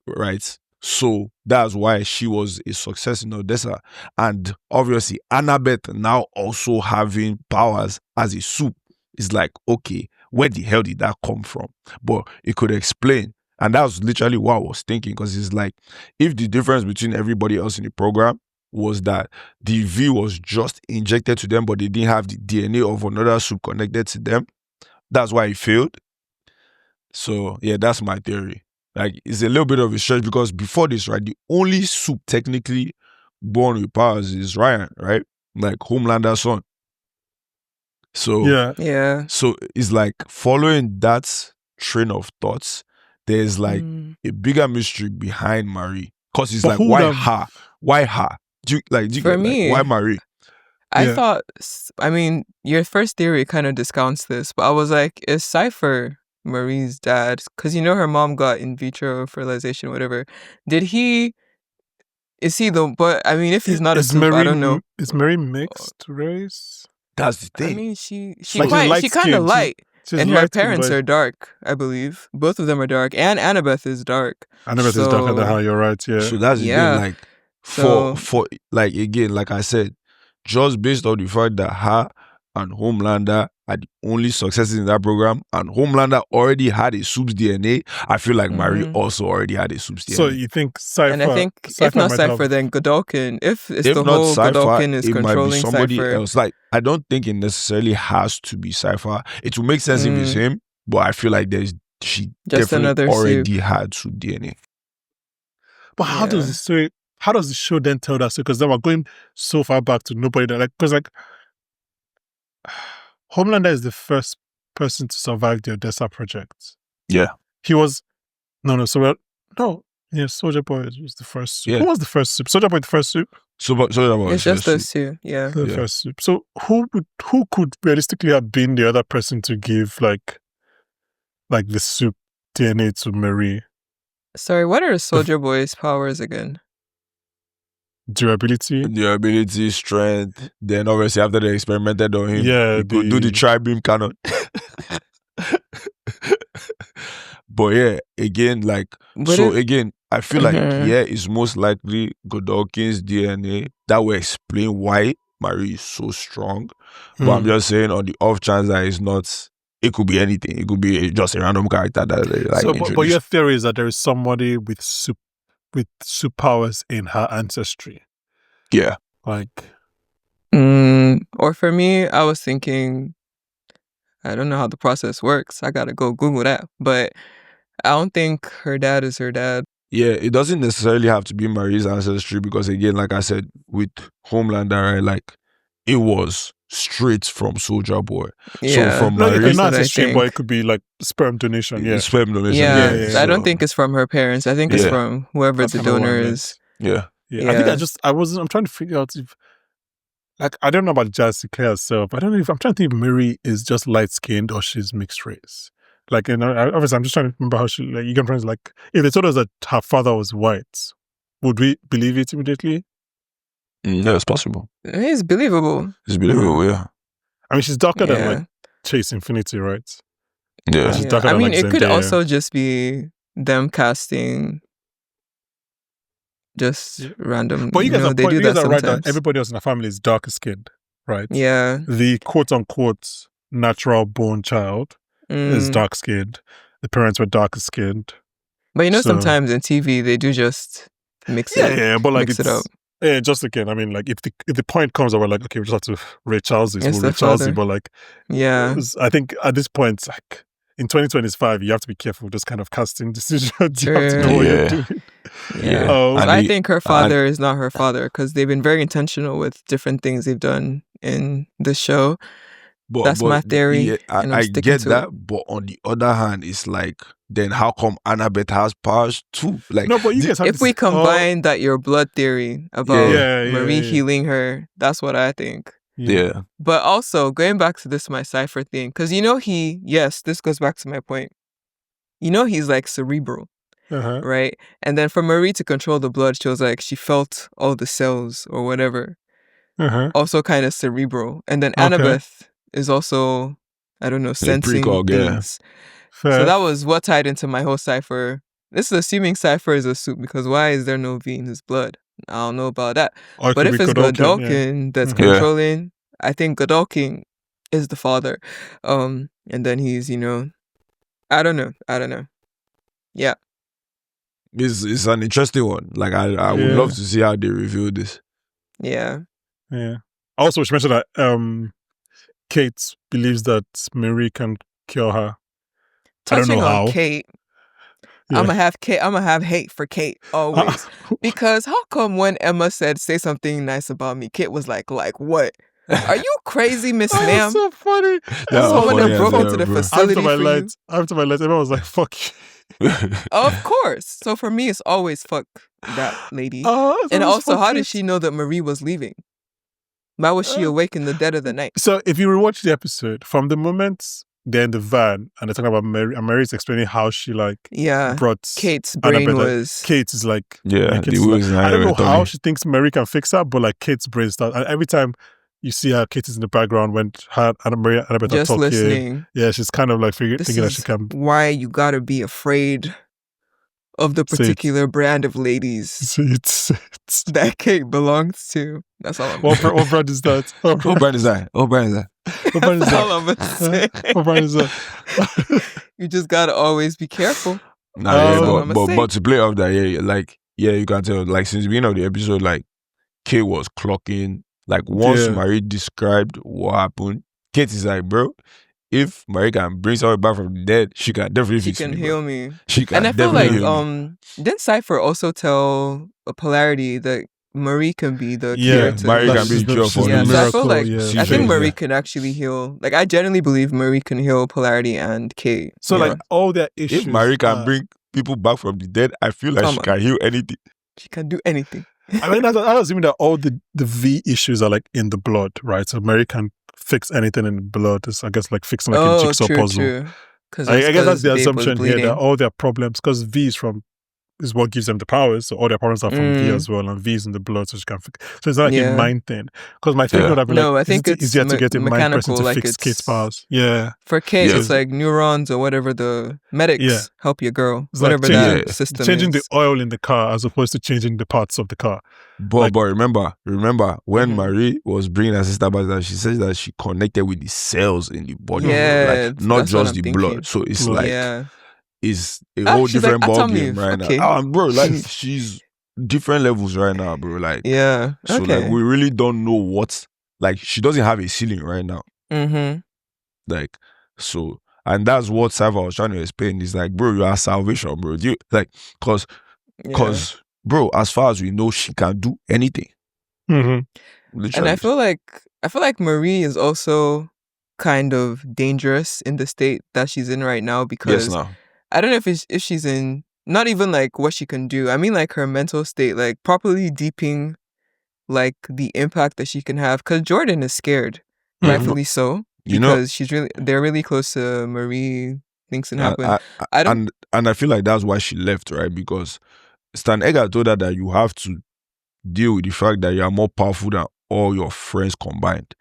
right? So that's why she was a success in Odessa. And obviously, Annabeth now also having powers as a soup is like, okay, where the hell did that come from? But it could explain. And that was literally what I was thinking, because it's like, if the difference between everybody else in the program was that the V was just injected to them, but they didn't have the DNA of another soup connected to them, that's why it failed. So yeah, that's my theory. Like, it's a little bit of a stretch, because before this, right, the only soup technically born with powers is Ryan, right? Like Homelander's son. So
yeah.
So it's like, following that train of thoughts, there's like a bigger mystery behind Marie. Because it's like, why her? Why her?
For me,
why Marie?
I thought, I mean, your first theory kind of discounts this, but I was like, is Cipher Marie's dad? Because you know her mom got in vitro fertilization, whatever. Is he but I mean, if he's not a soup, I don't know.
Is Marie mixed race?
That's the thing.
I mean, she
like
kind of light. And her parents
are
dark, I believe. Both of them are dark. And Annabeth is dark.
Annabeth is darker than her, you're right, yeah.
So that's the thing, like, for like, again, like I said, just based on the fact that her and Homelander are the only successes in that program, and Homelander already had a soup's DNA, I feel like Marie also already had a soup's DNA.
So you think Cipher?
And I think if not Cipher, then Godolkin. If the whole
Cipher,
Godolkin is
it
controlling
might be somebody
Cipher
else. Like, I don't think it necessarily has to be Cipher. It will make sense if it's him, but I feel like she
just
definitely
another
already
soup.
had soup DNA.
But how does the story? how does the show then tell that? Because then we're going so far back to nobody that, like, because like Homelander is the first person to survive the Odessa project.
Yeah.
He was Soldier Boy was the first soup.
Yeah.
Who was the first soup? Soldier Boy the first soup?
Soldier Boy.
It's just those two, yeah.
The first soup. So who could realistically have been the other person to give like the soup DNA to Marie?
Sorry, what are Soldier Boy's powers again?
Durability,
strength. Then obviously after they experimented on him, he could do the tri-beam cannon. But yeah, again, like, I feel like, it's most likely Godolkin's DNA that will explain why Marie is so strong. But I'm just saying, on the off chance that it's not, it could be anything. It could be just a random character that they like.
So, but your theory is that there is somebody with soup powers in her ancestry.
Yeah.
Like.
Or for me, I was thinking, I don't know how the process works. I gotta go Google that. But I don't think her dad is her dad.
Yeah, it doesn't necessarily have to be Marie's ancestry because, again, like I said, with Homelander, right, like, it was straight from Soldier Boy.
Yeah.
So from Marie's
ancestry, but it could be like sperm donation. Yeah.
Sperm donation.
Yeah. I don't think it's from her parents. I think it's from whoever the donor is.
Yeah.
I'm trying to figure out if, like, I don't know about Jessica herself. I don't know if I'm trying to think if Marie is just light skinned or she's mixed race. Like, you know, obviously, I'm just trying to remember how she, like, you can friends, like, if they told us that her father was white, would we believe it immediately?
Yeah, it's possible.
It's believable.
It's believable, yeah.
I mean, she's darker than, like, Chase Infinity, right?
Yeah.
She's darker than, like,
it could
Zendaya.
also just be them casting just random.
But you guys are
they do that
right
sometimes.
that everybody else in the family is darker skinned, right?
Yeah.
The quote unquote natural born child is dark skinned. The parents were darker skinned.
But you know, sometimes in TV they do just mix it.
Yeah, but like
mix it up.
Yeah, just again, I mean, like if the point comes that we're like, okay, we just have to rate Charles, we'll rate Charles, but like, I think at this point, like in 2025, you have to be careful with this kind of casting decisions. You have to know what you're doing.
Yeah. I think her father is not her father because they've been very intentional with different things they've done in the show. That's my theory.
Yeah, I get that, but on the other hand, it's like, then how come Annabeth has powers too? Like,
no, but you guys have
if we combine that your blood theory about Marie healing her, that's what I think.
Yeah.
But also going back to my Cipher thing, because you know this goes back to my point. You know he's like cerebral, right? And then for Marie to control the blood, she was like she felt all the cells or whatever. Also kind of cerebral, and then Annabeth is also, I don't know, sensing things. So that was what tied into my whole Cipher. This is assuming Cipher is a soup because why is there no V in his blood? I don't know about that. But if it's Godolkin that's controlling, I think Godolkin is the father. And then he's, you know, I don't know. Yeah.
It's an interesting one. Like I would love to see how they reveal this.
Yeah.
Yeah. Also, she mentioned that Kate believes that Marie can cure her.
Touching
I don't know
on
how.
Kate, I'm gonna have hate for Kate always. Because how come when Emma said say something nice about me, Kate was like what? Are you crazy, Miss Ma'am?
That's so funny.
Someone that broke into the facility
After my light, Emma was like, fuck you.
Of course. So for me, it's always fuck that lady. And also, how did she know that Marie was leaving? Why was she awake in the dead of the night?
So if you rewatch the episode, from the moment they're in the van and they're talking about Mary, and Mary's explaining how she brought
Kate's brain
Annabeth,
was...
Kate is like...
Yeah,
I don't know how she thinks Mary can fix her, but like Kate's brain starts... And every time you see her, Kate is in the background when her and Marie and Annabeth are talking.
Listening.
Yeah, she's kind of like thinking that she can...
Why you gotta be afraid of the particular brand of ladies that Kate belongs to. That's all I'm
saying. What brand is that?
What brand is that?
That's all I'm gonna say.
What brand is that?
You just gotta always be careful.
But to play off that, you can tell, like, since the beginning of the episode, like, Kate was clocking, like, once Marie described what happened, Kate is like, bro, if Marie can bring someone back from the dead, she can definitely fix me.
She can heal me.
She can.
And I feel like, didn't Cipher also tell a polarity that Marie can be the
Yeah,
cure to
Marie
him.
can be
she's
cure
she's
for
the
Yeah,
his
so I feel
miracle.
like
Yeah,
I think
seizures,
Marie
yeah.
can actually heal. Like I genuinely believe Marie can heal polarity and Kate.
so
you
like
know?
all their issues.
If Marie can bring people back from the dead, I feel like
Come
she
on.
can heal anything.
She can do anything.
I mean, I'm assuming that all the V issues are like in the blood, right? So Mary can fix anything in the blood. It's, I guess, like fixing like a
Oh,
jigsaw
true,
puzzle.
true. Because
I guess that's the
Babe was
assumption here that
bleeding.
all their problems, because V is what gives them the powers. So all their problems are from V as well, and V is in the blood, so she can fix. So it's not like a
Yeah.
mind thing. Because my thinking would have been
No, I
like,
think
is it
it's
easier to get a mind person
mechanical,
to
like
fix Kate's
it's
powers? Yeah.
For Kate,
Yeah.
it's like neurons or whatever the medics
Yeah.
help your girl.
It's like
Whatever
changing,
that system
changing
is.
the oil in the car as opposed to changing the parts of the car.
But remember when
Mhm.
Marie was bringing her sister back, that she says that she connected with the cells in the body,
Yeah,
bro. Like not
that's what
just
I'm
the
thinking.
blood. So it's
Blood.
like
Yeah.
it's a whole
she's like,
different ball
Atom
game
Eve.
right
Okay.
now. Bro, like she's different levels right now, bro. Like
Yeah.
so
Okay.
like we really don't know what, like she doesn't have a ceiling right now.
Mm-hmm.
Like so, and that's what Cipher was trying to explain. Is like, bro, you are salvation, bro. You like cause bro, as far as we know, she can do anything.
Mm-hmm.
And I feel like Marie is also kind of dangerous in the state that she's in right now because
Yes, now.
I don't know if she's in not even like what she can do. I mean like her mental state, like properly deeping like the impact that she can have. Because Jordan is scared, rightfully so, because they're really close to Marie. Things can happen.
And I feel like that's why she left, right? Because Stan Edgar told her that you have to deal with the fact that you are more powerful than all your friends combined.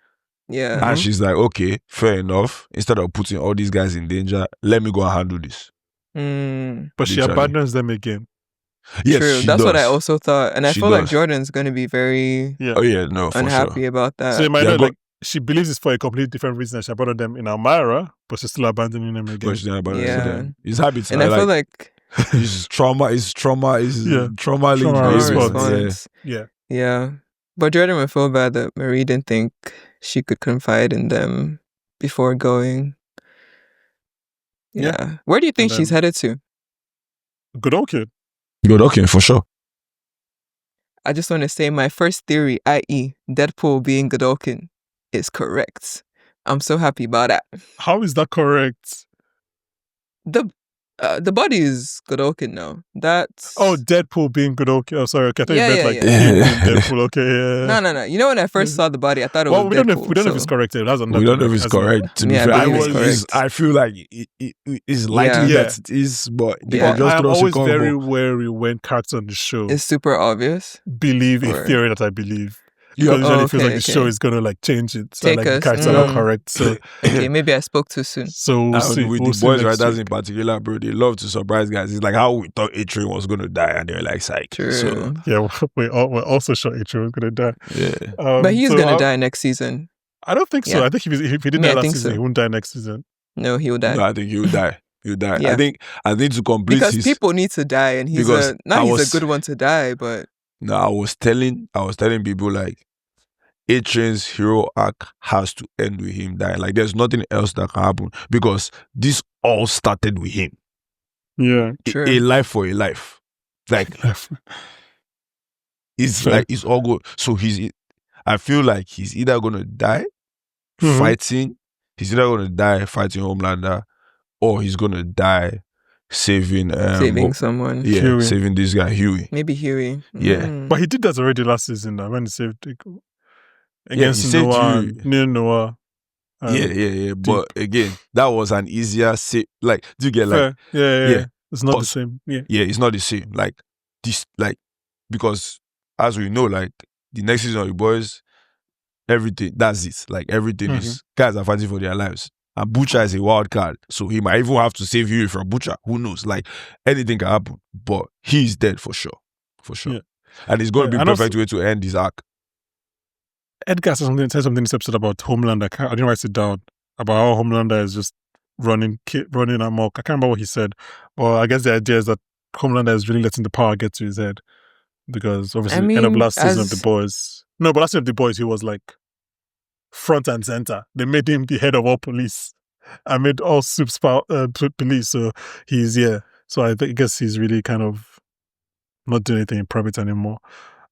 Yeah.
And she's like, okay, fair enough. Instead of putting all these guys in danger, let me go and handle this.
But she abandons them again.
Yes,
true. That's what I also thought. And I feel like Jordan's going to be very unhappy about that.
So it might not like she believes it's for a completely different reason that she abandoned them in Elmira, but she's still abandoning them again.
But she's abandoning them. His habits
and I feel like
his trauma
response.
Yeah.
Yeah. But Jordan would feel bad that Marie didn't think she could confide in them before going. Yeah. Where do you think she's headed to?
Godolphin.
Godolphin, for sure.
I just want to say my first theory, i.e. Deadpool being Godolphin, is correct. I'm so happy about that.
How is that correct?
The body is Godolphin now. That's
Deadpool being Godolphin. Oh, sorry. Okay, I thought you meant like Deadpool. Okay, yeah.
No. You know, when I first saw the body, I thought it was Deadpool.
We don't know if it's correct. We don't
know if it's correct. To be fair, I feel like it's likely that it is, but they can just
I'm
throw
always very wary when characters on the show
it's super obvious.
Believe a theory that I believe.
Yeah.
Because it feels like the show is going to like change it. So
Take
like
us.
the characters are not correct. So
okay, maybe I spoke too soon.
So we'll see.
With the boys writers in particular, bro, they love to surprise guys. It's like how we thought A-Train was going to die and they're like, psych.
True.
So, yeah, we're also sure A-Train was going to die.
Yeah.
But he's going to die next season.
I don't think so.
Yeah.
I think if he did that last season, he won't die next season.
No, he will die.
No, I think he will die. He'll die.
Yeah.
I think to complete
because people need to die, and he's a good one to die. But
no, I was telling people like A-Train's hero arc has to end with him dying. Like there's nothing else that can happen because this all started with him.
Yeah,
true.
A life for a life. Like it's all good. So I feel like he's either gonna die fighting. He's either gonna die fighting Homelander, or he's gonna die saving
someone.
Yeah,
Huey.
saving this guy Huey.
Maybe Huey.
Yeah,
but he did that already last season. Though, when he saved against
he
Noah, Neil Noah.
Yeah. But again, that was an easier save. Like, do you get like?
Yeah. It's not the same. Yeah,
it's not the same. Like this, like because as we know, like the next season of the boys, everything that's it. Like everything is guys are fighting for their lives. And Butcher is a wild card, so he might even have to save Huey from Butcher. Who knows? Like anything can happen, but he's dead for sure,
Yeah.
And it's going to be a perfect way to end his arc.
Edgar said something in this episode about Homelander. I didn't write it down about how Homelander is just running amok. I can't remember what he said, but I guess the idea is that Homelander is really letting the power get to his head because obviously end of last season of the boys. No, but last season of the boys, he was like front and center. They made him the head of all police. I made all Soup's police. So he's So I guess he's really kind of not doing anything in private anymore.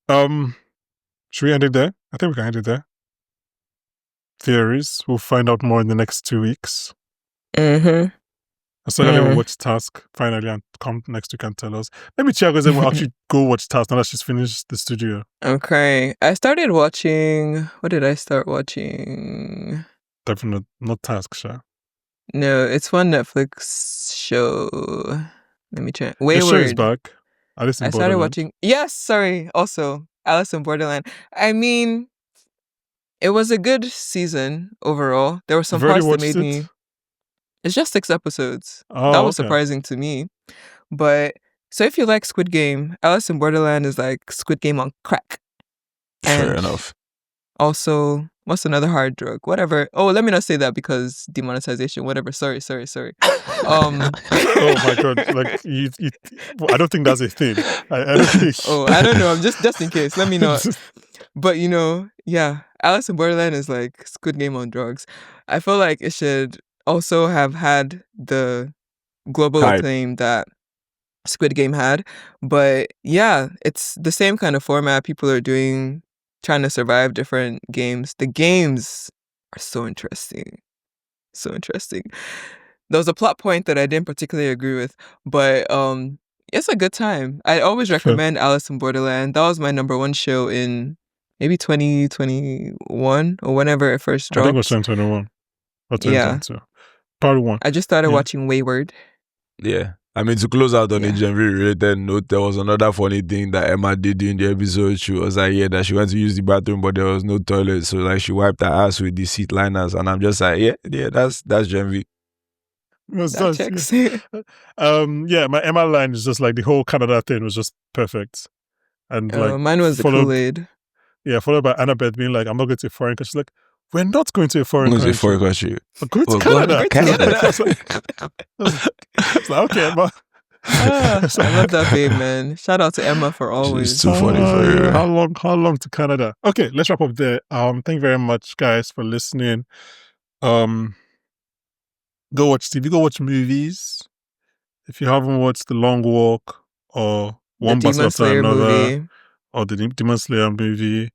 Should we end it there? I think we can end it there. Theories. We'll find out more in the next 2 weeks. So we'll watch Task finally and come next week and tell us. Maybe Chiago's will actually go watch Task now that she's finished the studio.
Okay. I started watching... What did I start watching?
Definitely not Task, Sha.
No, it's one Netflix show. Let me check. Wayward.
The show is back. I
started watching... Yes, sorry. Also, Alice in Borderland. I mean, it was a good season overall. There were some parts that made me... It's just 6 episodes. That was surprising to me. But, so if you like Squid Game, Alice in Borderland is like Squid Game on crack.
Fair enough.
Also, what's another hard drug? Whatever. Oh, let me not say that because demonetization, whatever. Sorry.
Oh my God. Like, you I don't think that's a thing. I don't think...
I don't know. I'm just in case. Let me know. But, yeah. Alice in Borderland is like Squid Game on drugs. I feel like it should... also have had the global acclaim that Squid Game had. But yeah, it's the same kind of format. People are trying to survive different games. The games are so interesting. So interesting. There was a plot point that I didn't particularly agree with, but it's a good time. I always recommend Alice in Borderland. That was my number 1 show in maybe 2021 or whenever it first dropped.
I think it was 2021 or 2022. Yeah. Part 1.
I just started watching Wayward.
Yeah. I mean, to close out on a January related note, there was another funny thing that Emma did during the episode. She was like, that she went to use the bathroom, but there was no toilet. So, like, she wiped her ass with the seat liners. And I'm just like, that's January.
That checks.
My Emma line is just like the whole Canada thing was just perfect. And like
mine was the Kool-Aid.
Yeah, followed by Annabeth being like, I'm not going to a foreign country. She's like, we're not going to a foreign country. We're going to Canada. It's like, okay, Emma.
I love that babe, man. Shout out to Emma for always.
She's too funny for you.
How long to Canada? Okay, let's wrap up there. Thank you very much, guys, for listening. Go watch TV, go watch movies. If you haven't watched The Long Walk or One Battle After Another or the Demon Slayer movie,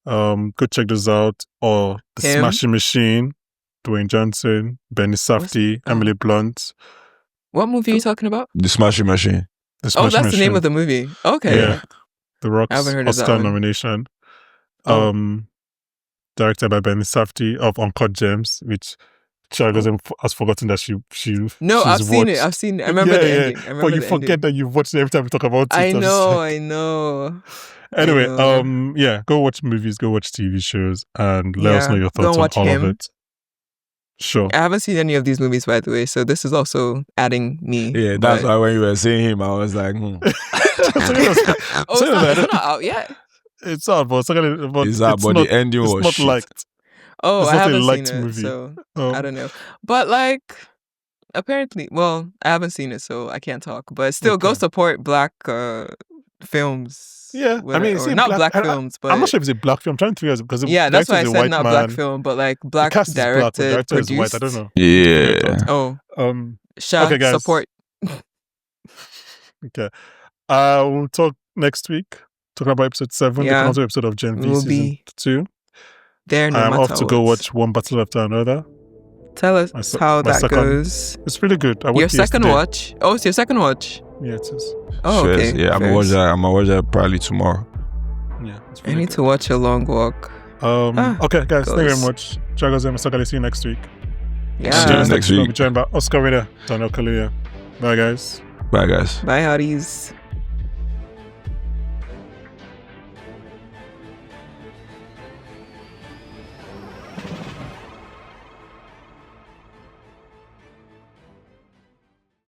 go check those out. Or The Smashing Machine, Dwayne Johnson, Benny Safdie, Emily Blunt.
What movie are you talking about?
The Smashing Machine.
That's the name of the movie. Okay.
Yeah. The Rock's Oscar nomination. Directed by Benny Safdie of Uncut Gems, which Child has forgotten that she
No, I've seen it. I remember the ending.
But you forget that you've watched it every time we talk about it.
I know.
Anyway, go watch movies, go watch TV shows, and let us know your thoughts on all of it. Sure.
I haven't seen any of these movies, by the way, so this is also adding me.
Yeah, that's why when you were seeing him, I was like,
it's not out yet.
It's out, but
the ending was
not liked.
Oh, I haven't seen it, movie. So I don't know. But like, apparently, I haven't seen it, so I can't talk. But still, go support Black films.
Yeah, I mean,
not black films, but
I'm not sure if it's a black film. I'm trying to figure out because
that's why I said not black film, but like black directed, produced.
Is white. I don't know.
Yeah.
Okay, guys. Support.
Okay, we'll talk next week. Talking about episode 7, the penultimate episode of Gen V season 2.
I'm
off to go watch One Battle After Another.
Tell us how that goes.
It's pretty good.
Your second watch? Oh, it's your second watch?
Yeah, it is.
Oh, okay.
Yeah, I'm gonna watch that probably tomorrow.
Yeah,
I need to watch A Long Walk.
Okay, guys, thank you very much. Dragos and Mr. See you next week.
Yeah. Next week.
We'll be joined by Oscar winner, Daniel Kaluuya. Bye, guys.
Bye, guys.
Bye, hotties.